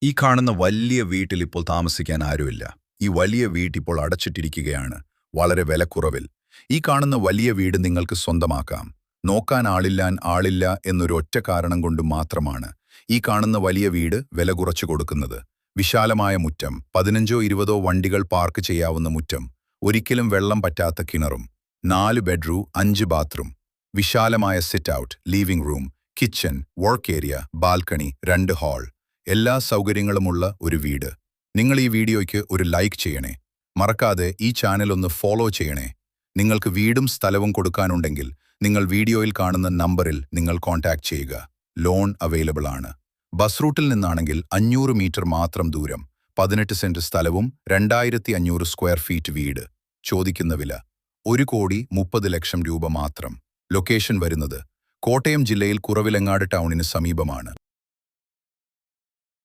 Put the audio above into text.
ഈ കാണുന്ന വലിയ വീട്ടിൽ ഇപ്പോൾ താമസിക്കാൻ ആരുമില്ല. ഈ വലിയ വീട്ടിപ്പോൾ അടച്ചിട്ടിരിക്കുകയാണ്, വളരെ വിലക്കുറവിൽ. ഈ കാണുന്ന വലിയ വീട് നിങ്ങൾക്ക് സ്വന്തമാക്കാം. നോക്കാൻ ആളില്ല എന്നൊരു ഒറ്റ കാരണം കൊണ്ട് മാത്രമാണ് ഈ കാണുന്ന വലിയ വീട് വില കുറച്ചു കൊടുക്കുന്നത്. വിശാലമായ മുറ്റം, 15-20 വണ്ടികൾ പാർക്ക് ചെയ്യാവുന്ന മുറ്റം, ഒരിക്കലും വെള്ളം പറ്റാത്ത കിണറും, 4 ബെഡ്റൂം, 5 ബാത്റൂം, വിശാലമായ sit out, living room, kitchen, work area, balcony, 2 hall, എല്ലാ സൗകര്യങ്ങളുമുള്ള ഒരു വീട്. നിങ്ങൾ ഈ വീഡിയോയ്ക്ക് ഒരു ലൈക്ക് ചെയ്യണേ. മറക്കാതെ ഈ ചാനൽ ഒന്ന് ഫോളോ ചെയ്യണേ. നിങ്ങൾക്ക് വീടും സ്ഥലവും കൊടുക്കാനുണ്ടെങ്കിൽ നിങ്ങൾ വീഡിയോയിൽ കാണുന്ന നമ്പറിൽ നിങ്ങൾ കോൺടാക്ട് ചെയ്യുക. ലോൺ അവൈലബിൾ ആണ്. ബസ് റൂട്ടിൽ നിന്നാണെങ്കിൽ 500 മീറ്റർ മാത്രം ദൂരം, 18 സെന്റ് സ്ഥലവും 2500 സ്ക്വയർ ഫീറ്റ് വീട്. ചോദിക്കുന്ന വില 1,30,00,000 രൂപ മാത്രം. ലൊക്കേഷൻ വരുന്നത് കോട്ടയം ജില്ലയിൽ കുറവിലങ്ങാട് ടൗണിന് സമീപമാണ്.